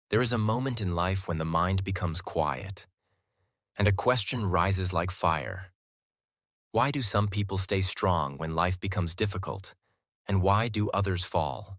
There is a moment in life when the mind becomes quiet, and a question rises like fire. Why do some people stay strong when life becomes difficult, and why do others fall?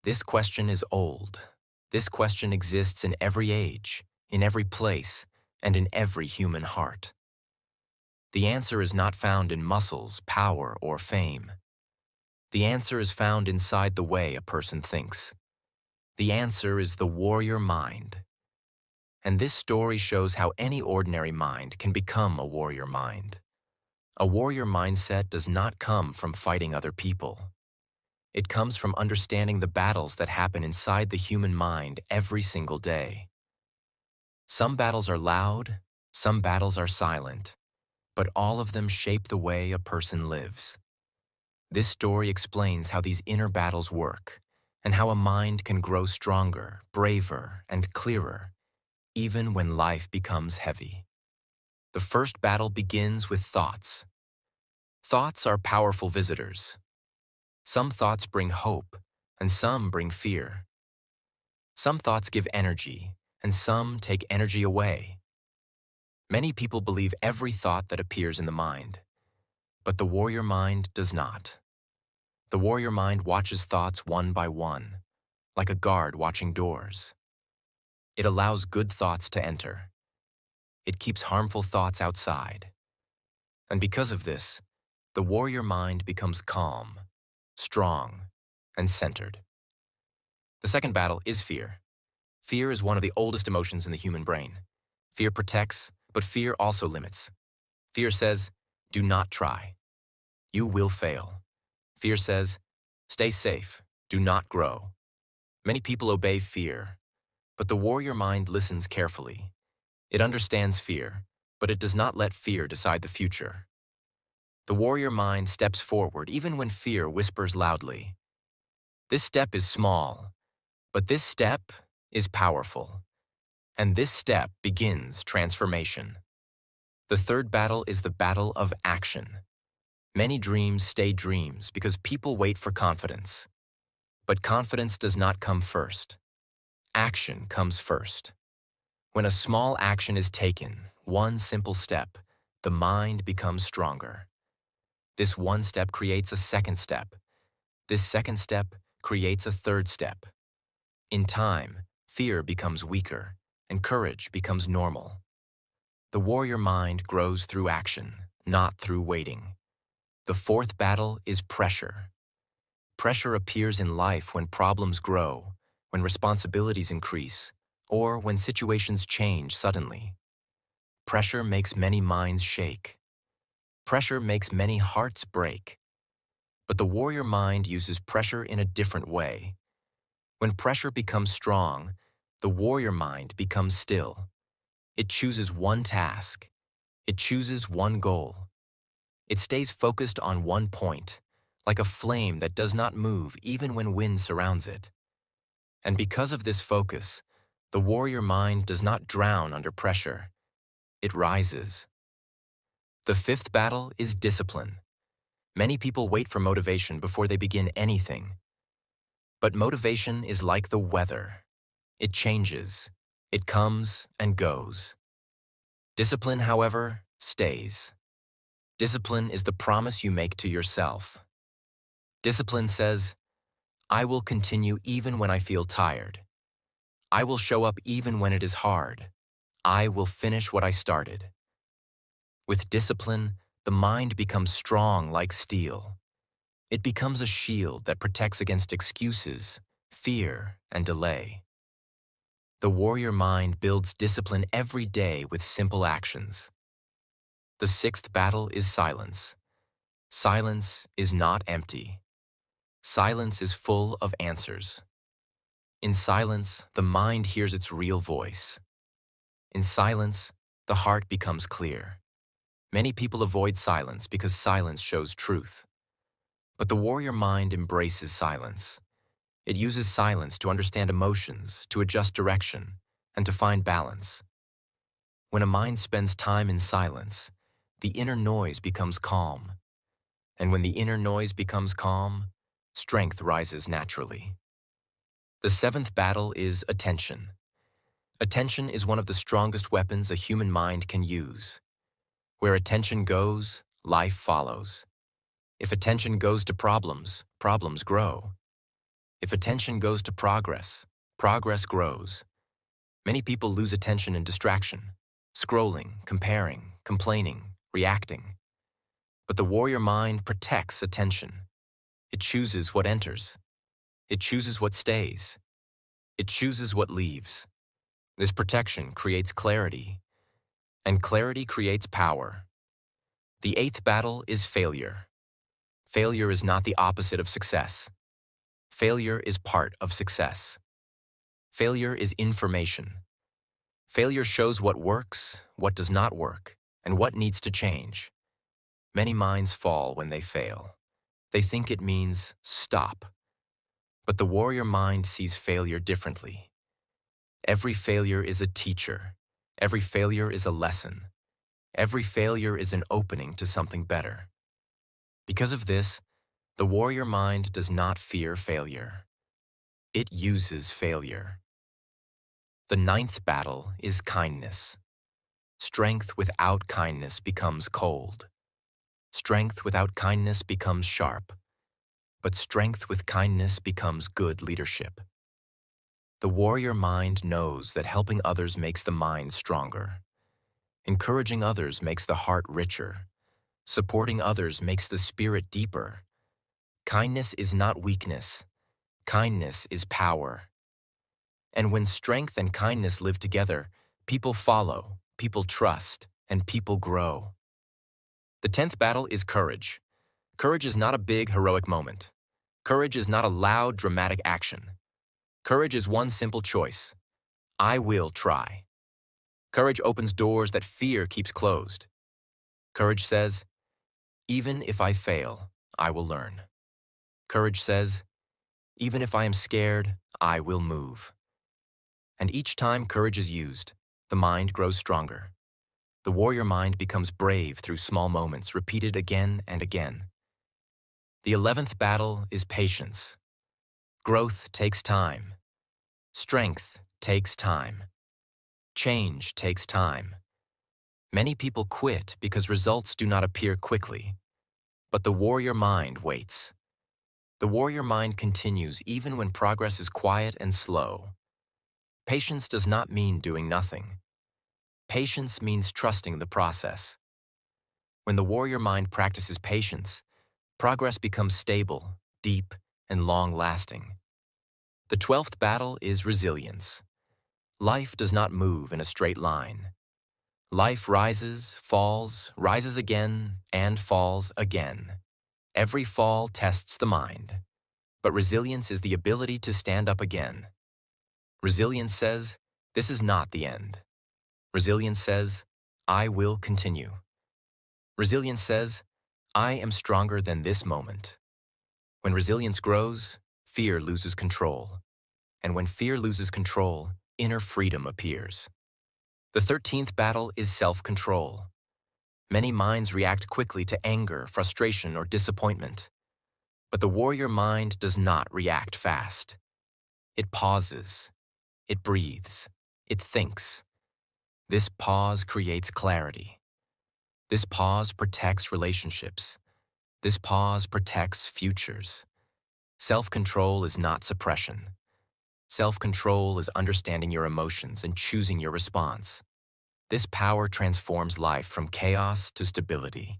This question is old. This question exists in every age, in every place, and in every human heart. The answer is not found in muscles, power, or fame. The answer is found inside the way a person thinks. The answer is the warrior mind. And this story shows how any ordinary mind can become a warrior mind. A warrior mindset does not come from fighting other people. It comes from understanding the battles that happen inside the human mind every single day. Some battles are loud, some battles are silent, but all of them shape the way a person lives. This story explains how these inner battles work and how a mind can grow stronger, braver, and clearer, even when life becomes heavy. The first battle begins with thoughts. Thoughts are powerful visitors. Some thoughts bring hope, and some bring fear. Some thoughts give energy, and some take energy away. Many people believe every thought that appears in the mind, but the warrior mind does not. The warrior mind watches thoughts one by one, like a guard watching doors. It allows good thoughts to enter. It keeps harmful thoughts outside. And because of this, the warrior mind becomes calm, strong, and centered. The second battle is fear. Fear is one of the oldest emotions in the human brain. Fear protects, but fear also limits. Fear says, do not try. You will fail. Fear says, stay safe, do not grow. Many people obey fear, but the warrior mind listens carefully. It understands fear, but it does not let fear decide the future. The warrior mind steps forward even when fear whispers loudly. This step is small, but this step is powerful. And this step begins transformation. The third battle is the battle of action. Many dreams stay dreams because people wait for confidence. But confidence does not come first. Action comes first. When a small action is taken, one simple step, the mind becomes stronger. This one step creates a second step. This second step creates a third step. In time, fear becomes weaker, and courage becomes normal. The warrior mind grows through action, not through waiting. The fourth battle is pressure. Pressure appears in life when problems grow, when responsibilities increase, or when situations change suddenly. Pressure makes many minds shake. Pressure makes many hearts break. But the warrior mind uses pressure in a different way. When pressure becomes strong, the warrior mind becomes still. It chooses one task. It chooses one goal. It stays focused on one point, like a flame that does not move even when wind surrounds it. And because of this focus, the warrior mind does not drown under pressure. It rises. The fifth battle is discipline. Many people wait for motivation before they begin anything. But motivation is like the weather. It changes. It comes and goes. Discipline, however, stays. Discipline is the promise you make to yourself. Discipline says, I will continue even when I feel tired. I will show up even when it is hard. I will finish what I started. With discipline, the mind becomes strong like steel. It becomes a shield that protects against excuses, fear, and delay. The warrior mind builds discipline every day with simple actions. The sixth battle is silence. Silence is not empty. Silence is full of answers. In silence, the mind hears its real voice. In silence, the heart becomes clear. Many people avoid silence because silence shows truth. But the warrior mind embraces silence. It uses silence to understand emotions, to adjust direction, and to find balance. When a mind spends time in silence, the inner noise becomes calm. And when the inner noise becomes calm, strength rises naturally. The seventh battle is attention. Attention is one of the strongest weapons a human mind can use. Where attention goes, life follows. If attention goes to problems, problems grow. If attention goes to progress, progress grows. Many people lose attention in distraction, scrolling, comparing, complaining, reacting. But the warrior mind protects attention. It chooses what enters. It chooses what stays. It chooses what leaves. This protection creates clarity, and clarity creates power. The eighth battle is failure. Failure is not the opposite of success. Failure is part of success. Failure is information. Failure shows what works, what does not work, and what needs to change. Many minds fall when they fail. They think it means stop. But the warrior mind sees failure differently. Every failure is a teacher. Every failure is a lesson. Every failure is an opening to something better. Because of this, the warrior mind does not fear failure. It uses failure. The ninth battle is kindness. Strength without kindness becomes cold. Strength without kindness becomes sharp. But strength with kindness becomes good leadership. The warrior mind knows that helping others makes the mind stronger. Encouraging others makes the heart richer. Supporting others makes the spirit deeper. Kindness is not weakness. Kindness is power. And when strength and kindness live together, people follow, people trust, and people grow. The 10th battle is courage. Courage is not a big, heroic moment. Courage is not a loud, dramatic action. Courage is one simple choice. I will try. Courage opens doors that fear keeps closed. Courage says, even if I fail, I will learn. Courage says, even if I am scared, I will move. And each time courage is used, the mind grows stronger. The warrior mind becomes brave through small moments repeated again and again. The 11th battle is patience. Growth takes time. Strength takes time. Change takes time. Many people quit because results do not appear quickly. But the warrior mind waits. The warrior mind continues even when progress is quiet and slow. Patience does not mean doing nothing. Patience means trusting the process. When the warrior mind practices patience, progress becomes stable, deep, and long-lasting. The 12th battle is resilience. Life does not move in a straight line. Life rises, falls, rises again, and falls again. Every fall tests the mind, but resilience is the ability to stand up again. Resilience says, this is not the end. Resilience says, I will continue. Resilience says, I am stronger than this moment. When resilience grows, fear loses control. And when fear loses control, inner freedom appears. The 13th battle is self-control. Many minds react quickly to anger, frustration, or disappointment. But the warrior mind does not react fast. It pauses. It breathes. It thinks. This pause creates clarity. This pause protects relationships. This pause protects futures. Self-control is not suppression. Self-control is understanding your emotions and choosing your response. This power transforms life from chaos to stability.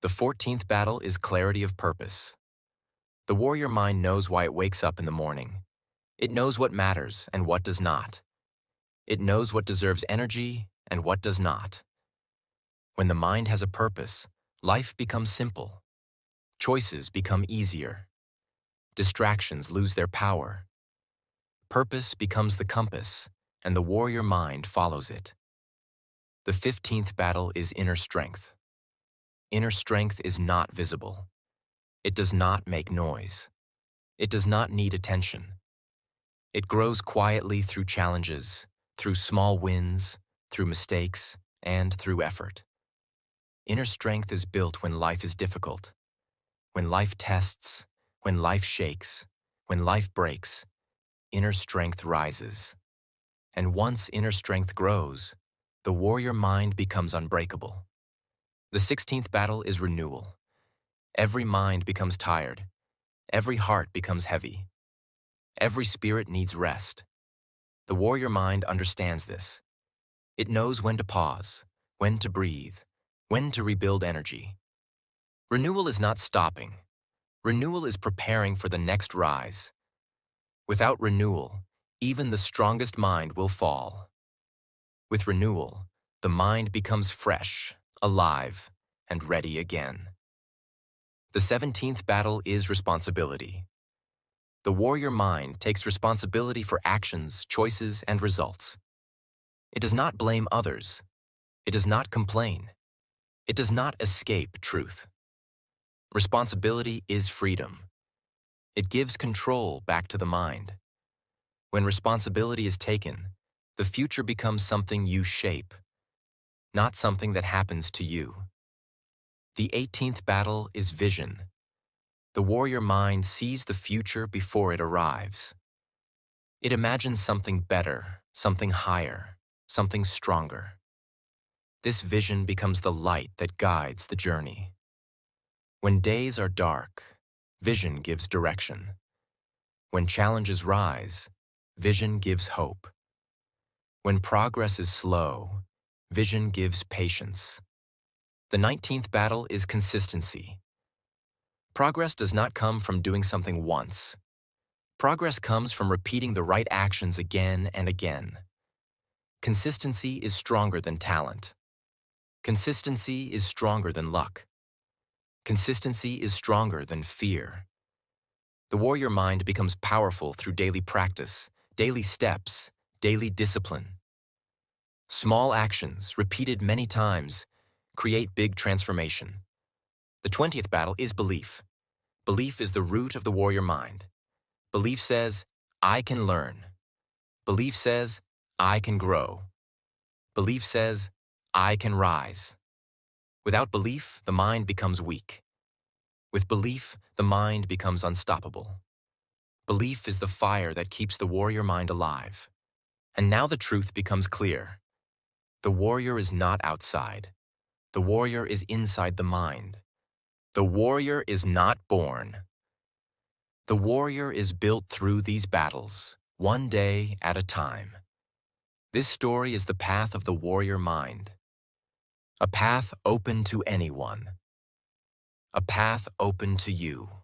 The 14th battle is clarity of purpose. The warrior mind knows why it wakes up in the morning. It knows what matters and what does not. It knows what deserves energy and what does not. When the mind has a purpose, life becomes simple. Choices become easier. Distractions lose their power. Purpose becomes the compass, and the warrior mind follows it. The 15th battle is inner strength. Inner strength is not visible. It does not make noise. It does not need attention. It grows quietly through challenges, through small wins, through mistakes, and through effort. Inner strength is built when life is difficult, when life tests, when life shakes, when life breaks. inner strength rises. And once inner strength grows, the warrior mind becomes unbreakable. The 16th battle is renewal. Every mind becomes tired. Every heart becomes heavy. Every spirit needs rest. The warrior mind understands this. It knows when to pause, when to breathe, when to rebuild energy. Renewal is not stopping. Renewal is preparing for the next rise. Without renewal, even the strongest mind will fall. With renewal, the mind becomes fresh, alive, and ready again. The 17th battle is responsibility. The warrior mind takes responsibility for actions, choices, and results. It does not blame others. It does not complain. It does not escape truth. Responsibility is freedom. It gives control back to the mind. When responsibility is taken, the future becomes something you shape, not something that happens to you. The 18th battle is vision. The warrior mind sees the future before it arrives. It imagines something better, something higher, something stronger. This vision becomes the light that guides the journey. When days are dark, vision gives direction. When challenges rise, vision gives hope. When progress is slow, vision gives patience. The 19th battle is consistency. Progress does not come from doing something once. Progress comes from repeating the right actions again and again. Consistency is stronger than talent. Consistency is stronger than luck. Consistency is stronger than fear. The warrior mind becomes powerful through daily practice, daily steps, daily discipline. Small actions, repeated many times, create big transformation. The 20th battle is belief. Belief is the root of the warrior mind. Belief says, I can learn. Belief says, I can grow. Belief says, I can rise. Without belief, the mind becomes weak. With belief, the mind becomes unstoppable. Belief is the fire that keeps the warrior mind alive. And now the truth becomes clear. The warrior is not outside. The warrior is inside the mind. The warrior is not born. The warrior is built through these battles, one day at a time. This story is the path of the warrior mind. A path open to anyone. A path open to you.